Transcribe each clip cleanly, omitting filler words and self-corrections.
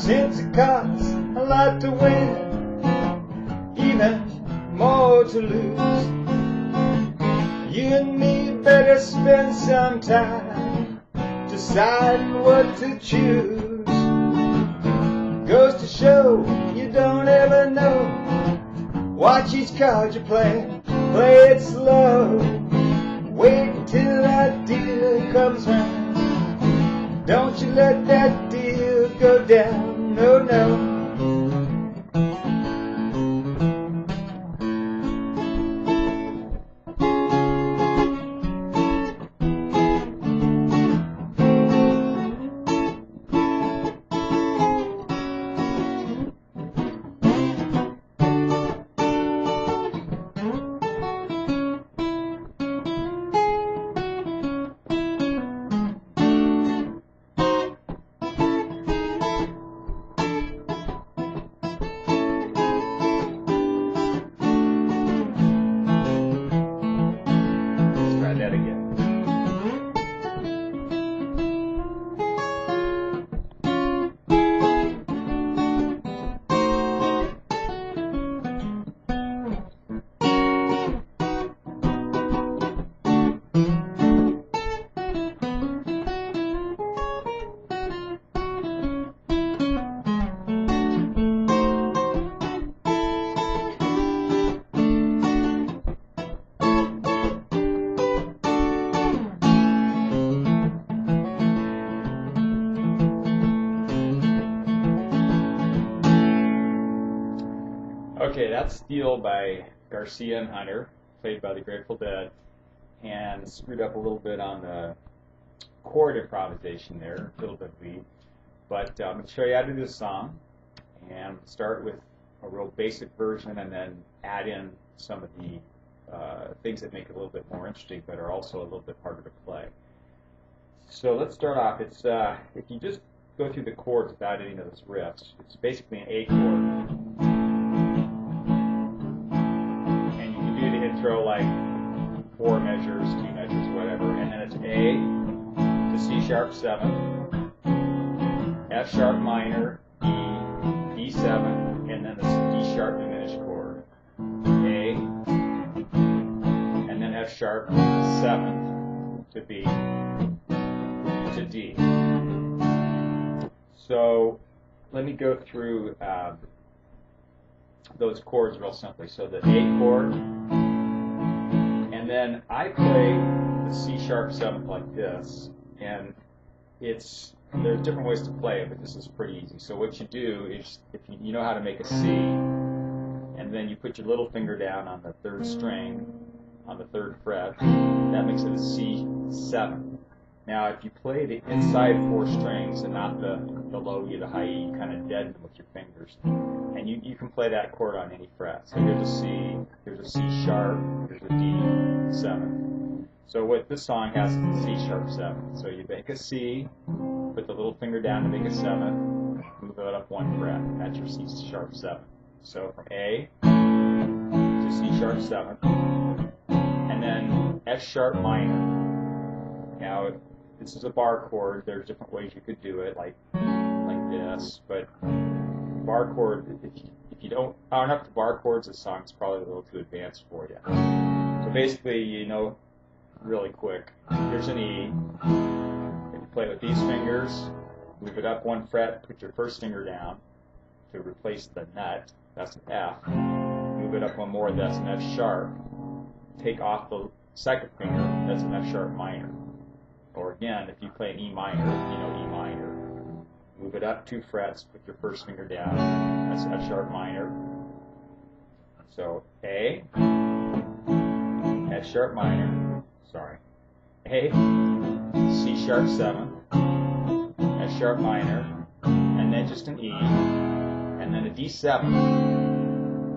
since it costs a lot to win, even more to lose. You and me better spend some time deciding what to choose. Goes to show you don't ever know. Watch each card you play it slow. Wait until that deal comes round. Don't you let that deal go down, no, no. Okay, that's Steel by Garcia and Hunter, played by the Grateful Dead, and screwed up a little bit on the chord improvisation there, a little bit lead. But I'm going to show you how to do this song, and start with a real basic version and then add in some of the things that make it a little bit more interesting but are also a little bit harder to play. So let's start off. It's if you just go through the chords without any of those riffs, it's basically an A chord. Intro like 4 measures, 2 measures, whatever, and then it's A to C sharp 7, F sharp minor, E, D7, and then this D sharp diminished chord, A, and then F sharp 7th to B to D. So let me go through those chords real simply. So the A chord. And then I play the C sharp 7th like this, and there's different ways to play it, but this is pretty easy. So what you do is, if you know how to make a C, and then you put your little finger down on the 3rd string, on the 3rd fret, that makes it a C7. Now if you play the inside 4 strings and not the low E, the high E, you kind of deaden them with your fingers. And you can play that chord on any fret. So here's a C, here's a C sharp, here's a D7. So what this song has is a C sharp 7. So you make a C, put the little finger down to make a 7th, move it up 1 fret, and that's your C sharp 7. So from A to C sharp 7, and then F sharp minor. Now this is a bar chord. There's different ways you could do it, like this, but bar chord, if you aren't up to bar chords, this song's probably a little too advanced for you. So basically, really quick, here's an E. If you play with these fingers, move it up 1 fret, put your 1st finger down to replace the nut, that's an F. Move it up 1 more, that's an F sharp. Take off the 2nd finger, that's an F sharp minor. Or again, if you play an E minor, E minor. Move it up 2 frets, put your 1st finger down, that's F sharp minor. So A, F sharp minor, A, C sharp 7, F sharp minor, and then just an E, and then a D7.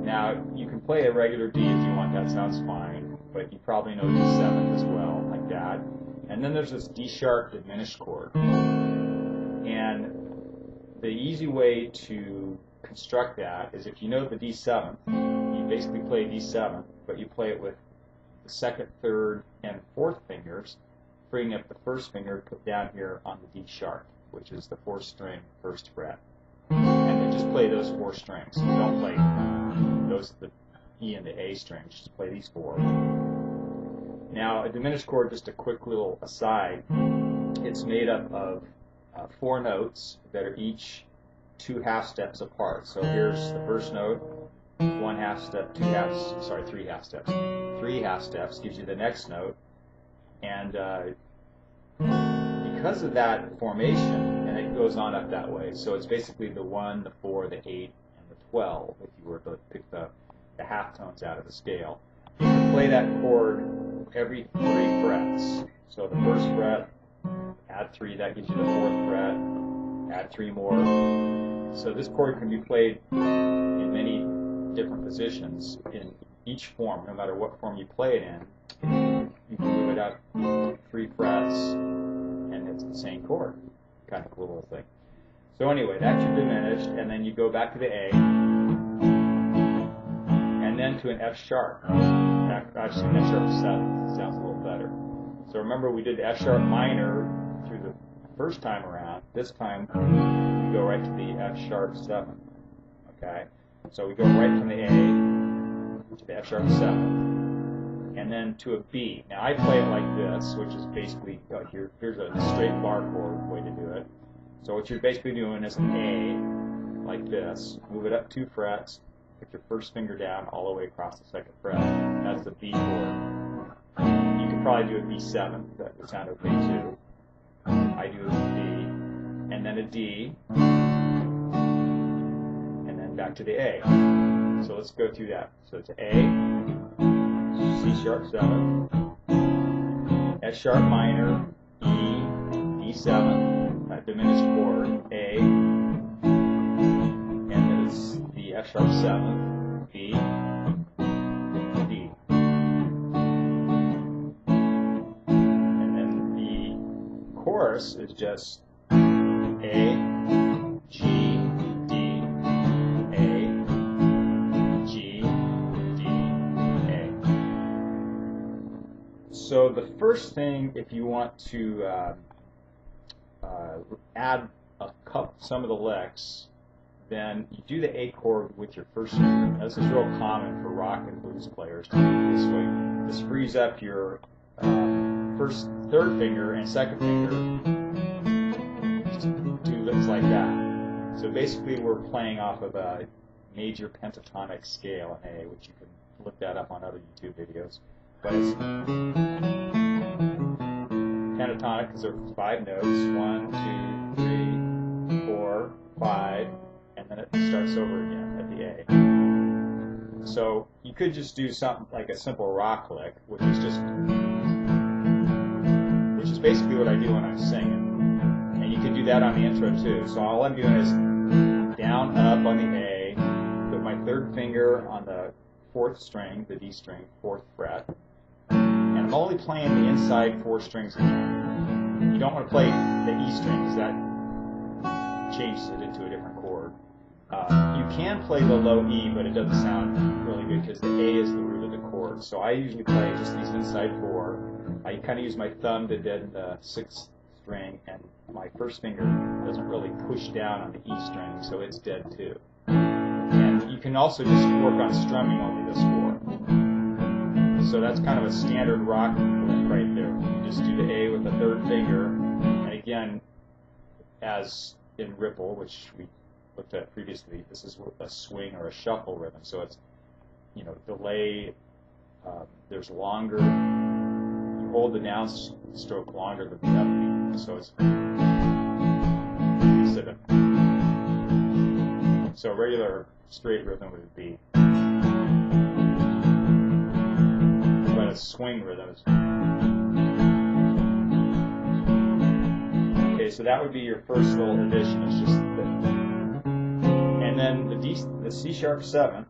Now you can play a regular D if you want, that sounds fine, but you probably know D7 as well, like that. And then there's this D sharp diminished chord. And the easy way to construct that is, if you know the D7th, you basically play D7, but you play it with the 2nd, 3rd, and 4th fingers, freeing up the 1st finger to put down here on the D sharp, which is the 4th string, 1st fret. just play those 4 strings. Don't play those, the E and the A strings. Just play these 4. Now, a diminished chord, just a quick little aside, it's made up of 4 notes that are each 2 half steps apart. So here's the first note, 1 half step, 3 half steps. 3 half steps gives you the next note, and because of that formation, and it goes on up that way, so it's basically the 1, the 4, the 8, and the 12, if you were to pick the half tones out of the scale. You can play that chord every 3 frets. So the first fret, add 3, that gives you the 4th fret, add 3 more. So this chord can be played in many different positions in each form, no matter what form you play it in. You can move it up 3 frets, and it's the same chord. Kind of cool little thing. So anyway, that's your diminished, and then you go back to the A, and then to an F sharp. Actually, an F sharp 7 sounds a little better. So remember, we did the F sharp minor through the first time around. This time, we go right to the F sharp 7. Okay? So we go right from the A to the F sharp 7, and then to a B. Now I play it like this, which is basically, here's a straight bar chord way to do it. So what you're basically doing is an A, like this, move it up 2 frets, put your first finger down all the way across the 2nd fret. That's the B chord. You could probably do a B7, that would sound okay too. I do a D, and then a D, back to the A. So let's go through that. So it's A, C sharp 7, F sharp minor, E, D7, that diminished chord, A, and then it's the F sharp 7, B, D. And then the chorus is just A, G, So the first thing, if you want to add some of the licks, then you do the A chord with your first finger. This is real common for rock and blues players to do this way. This frees up your third finger and 2nd finger to do licks like that. So basically, we're playing off of a major pentatonic scale in A, which you can look that up on other YouTube videos. But it's pentatonic because there are 5 notes, 1, 2, 3, 4, 5, and then it starts over again at the A. So you could just do something like a simple rock lick, which is basically what I do when I'm singing. And you can do that on the intro too. So all I'm doing is down, up on the A, put my 3rd finger on the 4th string, the D string, 4th fret. And I'm only playing the inside 4 strings again. You don't want to play the E string because that changes it into a different chord. You can play the low E, but it doesn't sound really good because the A is the root of the chord. So I usually play just these inside 4. I kind of use my thumb to deaden the 6th string, and my first finger doesn't really push down on the E string, so it's dead too. And you can also just work on strumming only this 4. So that's kind of a standard rock right there. You just do the A with the 3rd finger, and again, as in Ripple, which we looked at previously, this is a swing or a shuffle rhythm. So it's, delay. There's longer. You hold the downstroke longer than the upbeat. So it's instead of so a regular straight rhythm would be. A swing rhythm. Okay, so that would be your first little addition. It's just and then the C sharp 7.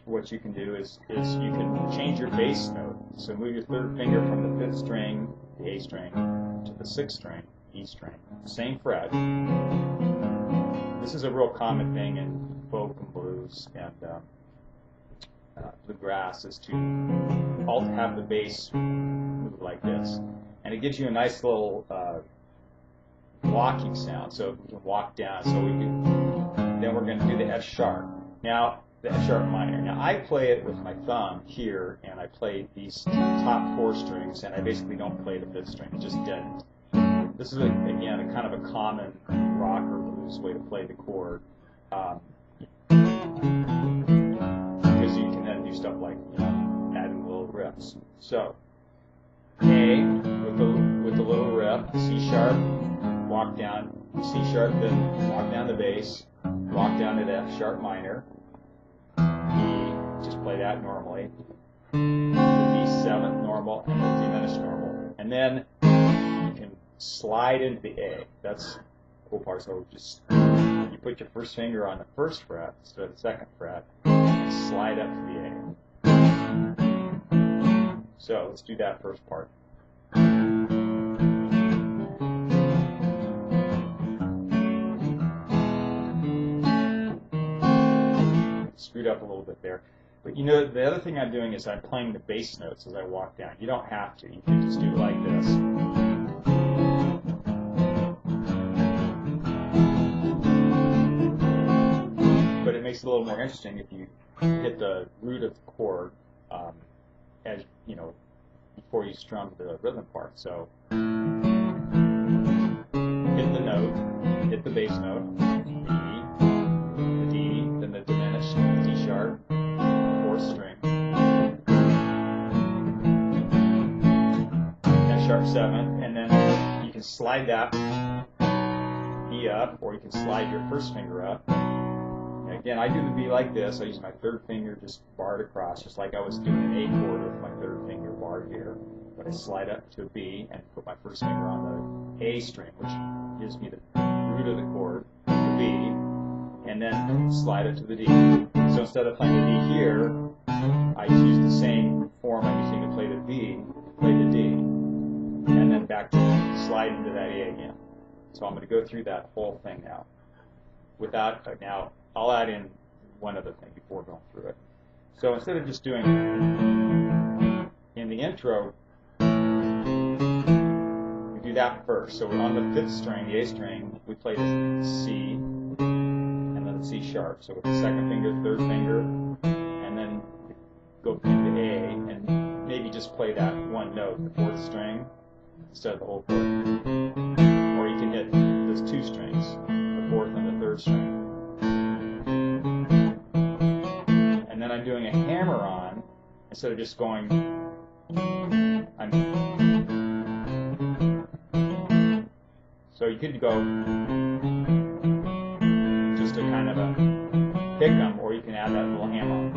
What you can do is you can change your bass note. So move your 3rd finger from the 5th string, the A string, to the 6th string, E string, same fret. This is a real common thing in folk and blues and bluegrass, is to have the bass move like this, and it gives you a nice little walking sound. So we can walk down. So we can then we're going to do the F sharp. Now, the F sharp minor. Now, I play it with my thumb here, and I play these top 4 strings, and I basically don't play the 5th string, just deadened. This is, again, a kind of a common rock or blues way to play the chord. Because you can then do stuff like, adding little riffs. So, A with the little riff, C sharp, walk down, C sharp, then walk down the bass, walk down to the F sharp minor, E, just play that normally, the D7 normal, and the diminished normal. And then you can slide into the A. That's the cool part. So just you put your first finger on the 1st fret instead of the 2nd fret, and slide up to the A. So let's do that first part. Screwed up a little bit there. But the other thing I'm doing is I'm playing the bass notes as I walk down. You don't have to. You can just do it like this. But it makes it a little more interesting if you hit the root of the chord as before you strum the rhythm part. So hit the note, hit the bass note, the D, then the diminished D sharp, 4th string, F sharp 7, and then you can slide that B up, or you can slide your 1st finger up. Again, I do the B like this. I use my 3rd finger just barred across, just like I was doing an A chord with my 3rd finger barred here. But I slide up to a B and put my 1st finger on the A string, which gives me the root of the chord, the B, and then slide it to the D. So instead of playing the D here, I use the same form I'm using to play the B, play the D, and then back to slide into that A again. So I'm going to go through that whole thing now. Now, I'll add in one other thing before going through it. So instead of just doing, in the intro, we do that first. So on the 5th string, the A string, we play the C, and then the C sharp. So with the 2nd finger, 3rd finger, and then go into the A, and maybe just play that one note, the 4th string, instead of the whole chord. Or you can hit those 2 strings, the 4th and the 3rd string. And then I'm doing a hammer on, instead of just going, so you could go just a kind of a pick 'em, or you can add that little hammer on.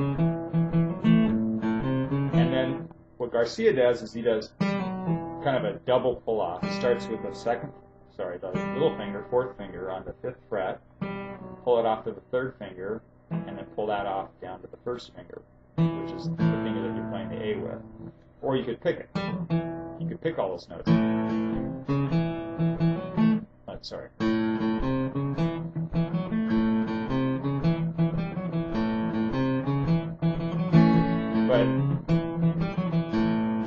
And then what Garcia does is he does kind of a double pull off. He starts with the the little finger, 4th finger on the 5th fret, pull it off to the 3rd finger, and then pull that off down to the 1st finger, which is the finger that you're playing the A with. Or you could pick it. You could pick all those notes. Sorry. But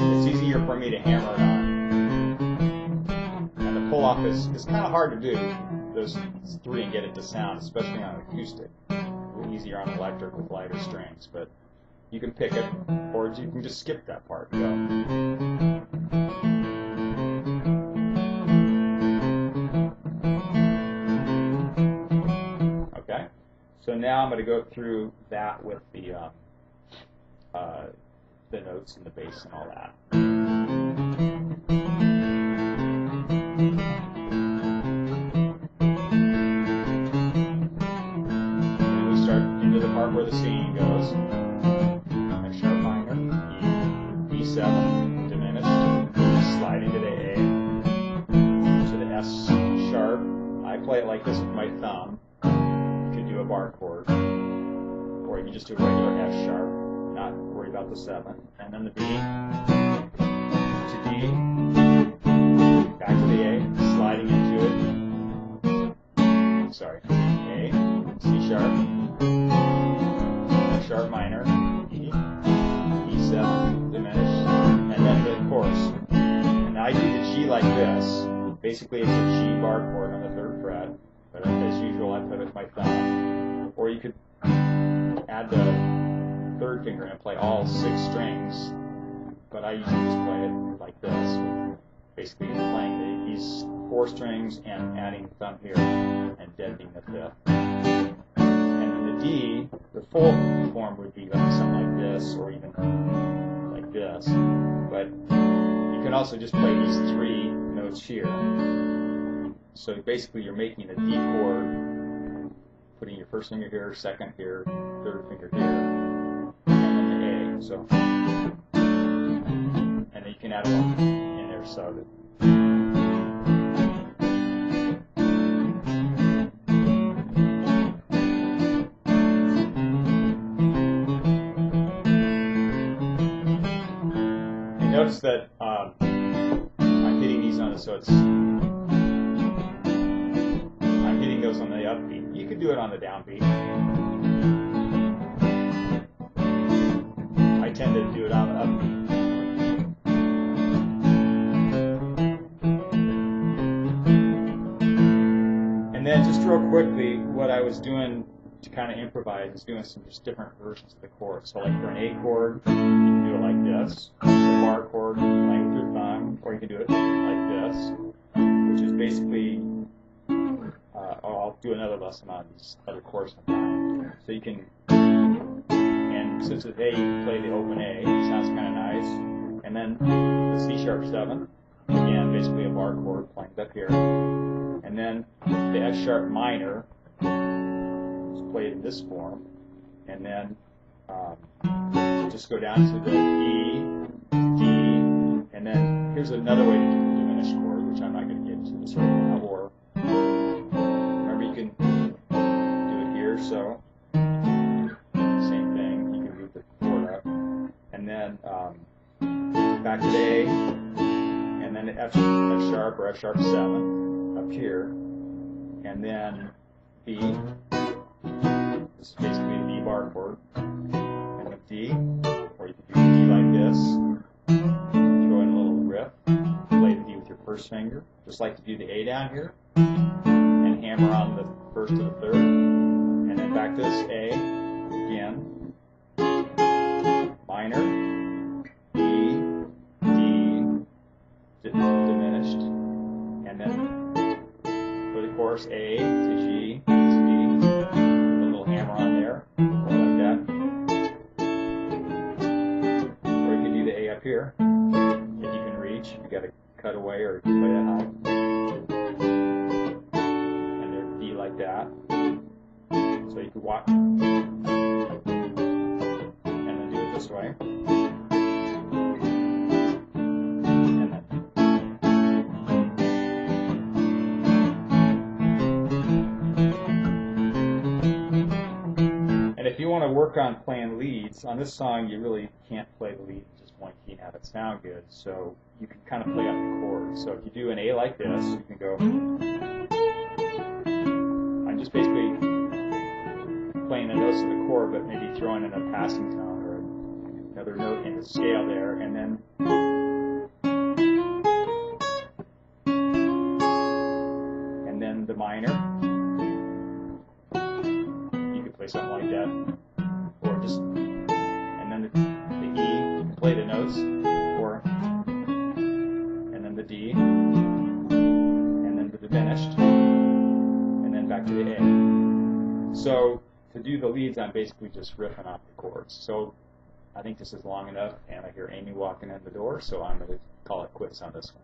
it's easier for me to hammer it on. And the pull off is kind of hard to do, those 3, and get it to sound, especially on acoustic. A little easier on electric with lighter strings, but you can pick it, or you can just skip that part and go. Okay, so now I'm going to go through that with the notes and the bass and all that. And we start into the part where the singing goes. F sharp minor, E, D7, diminished, slide into the A, to the S sharp. I play it like this with my thumb. You could do a bar chord, or you can just do a regular F sharp, not worry about the 7. And then the B, to D, back to the A, sliding into it. Sorry, A, C sharp, F sharp minor, E, E7, diminished, and then the chorus. And I do the G like this. Basically, it's a G bar chord on the 3rd fret, but as usual, I play with my thumb. or you could add the third finger and play all 6 strings, but I usually just play it like this, basically playing these 4 strings and adding the thumb here and deadening the 5th. And then the D, the full form would be like something like this, or even like this, but you can also just play these 3 notes here. So basically you're making a D chord, putting your first finger here, second here, third finger here, and then the A. So, and then you can add one in there so that. And notice that I'm hitting these on it, so it's. Those on the upbeat. You could do it on the downbeat. I tend to do it on the upbeat. And then just real quickly, what I was doing to kind of improvise is doing some just different versions of the chord. So like for an A chord, you can do it like this. A bar chord, playing with your thumb, or you can do it like this, which is basically I'll do another lesson on these other chords sometime. So you can, and since it's A, you can play the open A, it sounds kind of nice. And then the C#7, again, basically a bar chord playing up here. And then the F# minor is played in this form. And then just go down to the E, D, and then here's another way to do the diminished chord, which I'm not going to get into this right now, or you can do it here, so same thing, you can move the chord up, and then back to the A, and then the F sharp or F#7 up here, and then B, this is basically a D bar chord, and the D, or you can do D like this, throw in a little riff, play the D with your first finger, just like to do the A down here, hammer on the first to the third, and then back to this A again, minor, E, D, diminished, and then for the chorus A to G to D, put a little hammer on there, or like that, or you can do the A up here if you can reach. You got to cut away or play that high. Like that, so you could walk and then do it this way, and then. And if you want to work on playing leads on this song, you really can't play the lead in just one key and have it sound good. So you can kind of play up the chords. So if you do an A like this, you can go. Just basically playing the notes of the chord, but maybe throwing in a passing tone or another note in the scale there, and then the minor. You could play something like that, or just, and then the E. You can play the notes, or, and then the D, and then the diminished. Back to the A. So to do the leads, I'm basically just riffing off the chords. So I think this is long enough, and I hear Amy walking in the door, so I'm going to call it quits on this one.